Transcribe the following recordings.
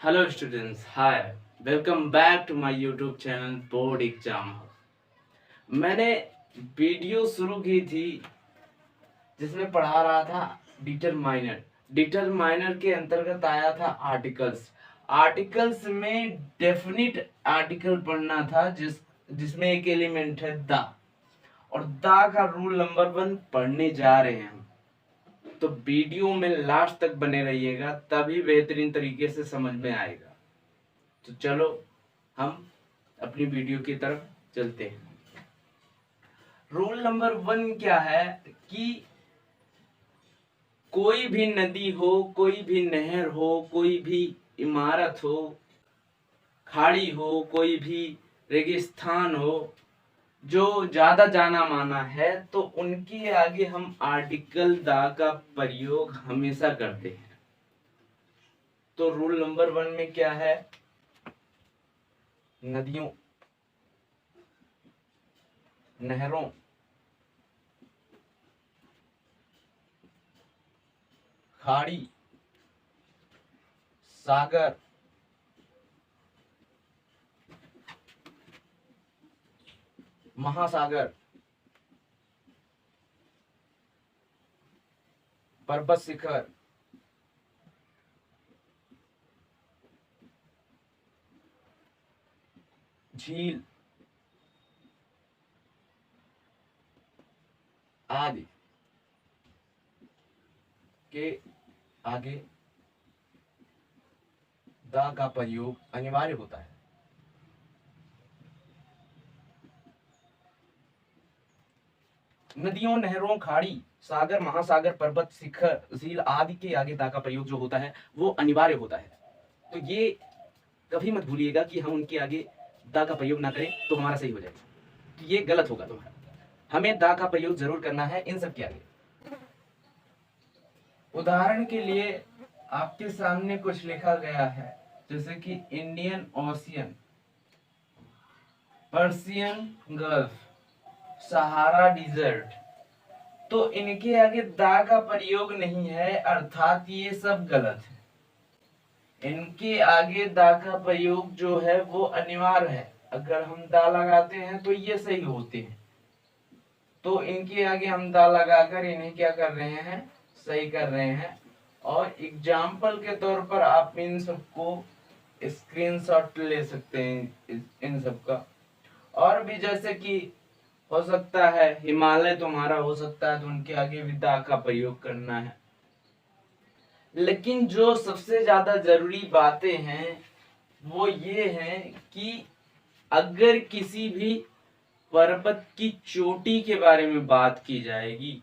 Hello students, hi. Welcome back to my YouTube channel board exam. मैंने video शुरू की थी जिसमें पढ़ा रहा था डिटरमाइनर। डिटरमाइनर के अंतर्गत आया था आर्टिकल्स। आर्टिकल्स में डेफिनिट आर्टिकल पढ़ना था जिसमें एक एलिमेंट है द, और द का रूल नंबर 1 पढ़ने जा रहे हैं हम। तो वीडियो में लास्ट तक बने रहिएगा, तभी बेहतरीन तरीके से समझ में आएगा। तो चलो हम अपनी वीडियो की तरफ चलते हैं। रूल नंबर 1 क्या है कि कोई भी नदी हो, कोई भी नहर हो, कोई भी इमारत हो, खाड़ी हो, कोई भी रेगिस्तान हो, जो ज्यादा जाना माना है, तो उनके आगे हम आर्टिकल दा का प्रयोग हमेशा करते हैं। तो रूल नंबर 1 में क्या है? नदियों, नहरों, खाड़ी, सागर, महासागर, पर्वत शिखर, झील आदि के आगे दा का प्रयोग अनिवार्य होता है। नदियों, नहरों, खाड़ी, सागर, महासागर, पर्वत शिखर, झील आदि के आगे दा का प्रयोग जो होता है वो अनिवार्य होता है। तो ये कभी मत भूलिएगा कि हम उनके आगे दा का प्रयोग ना करें तो हमारा सही हो जाएगा। तो ये गलत होगा तुम्हारा। हमें दा का प्रयोग जरूर करना है इन सब के आगे। उदाहरण के लिए आपके सामने कुछ लिखा गया है, जैसे कि Indian ocean, Persian gulf, Sahara desert. तो इनके आगे दा का प्रयोग नहीं है, अर्थात ये सब गलत है। इनके आगे दा का प्रयोग जो है वो अनिवार्य है। अगर हम दा लगाते हैं तो ये सही होते हैं। तो इनके आगे हम दा लगाकर इन्हें क्या कर रहे हैं? सही कर रहे हैं। और एग्जाम्पल के तौर पर आप इन सबको स्क्रीनशॉट ले सकते हैं इन सबका। और भी जैसे कि हो सकता है हिमालय तुम्हारा हो सकता है, तो उनके आगे भी दा का प्रयोग करना है। लेकिन जो सबसे ज्यादा जरूरी बातें हैं वो ये हैं कि अगर किसी भी पर्वत की चोटी के बारे में बात की जाएगी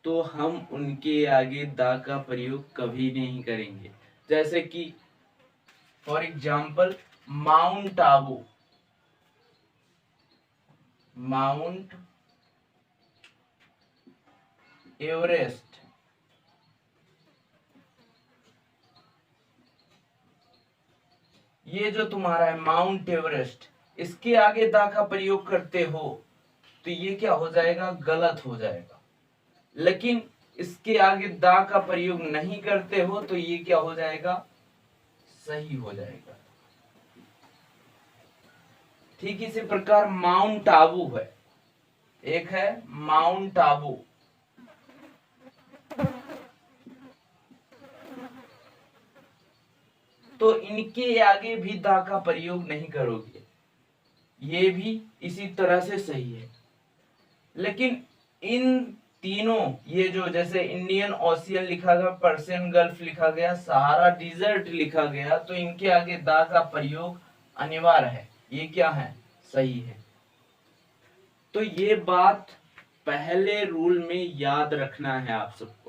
तो हम उनके आगे दा का प्रयोग कभी नहीं करेंगे। जैसे कि for example mount Abu, mount Everest, ये जो तुम्हारा है माउंट एवरेस्ट, इसके आगे दा का प्रयोग करते हो तो ये क्या हो जाएगा? गलत हो जाएगा। लेकिन इसके आगे दा का प्रयोग नहीं करते हो तो ये क्या हो जाएगा? सही हो जाएगा। ठीक इसी प्रकार माउंट आबू है, एक है माउंट आबू। तो इनके आगे भी दा का प्रयोग नहीं करोगे, ये भी इसी तरह से सही है। लेकिन इन तीनों, ये जो जैसे इंडियन ओशियन लिखा गया, पर्शियन गल्फ लिखा गया, सहारा डिजर्ट लिखा गया, तो इनके आगे दा का प्रयोग अनिवार्य है। ये क्या है? सही है। तो ये बात पहले रूल में याद रखना है आप सबको।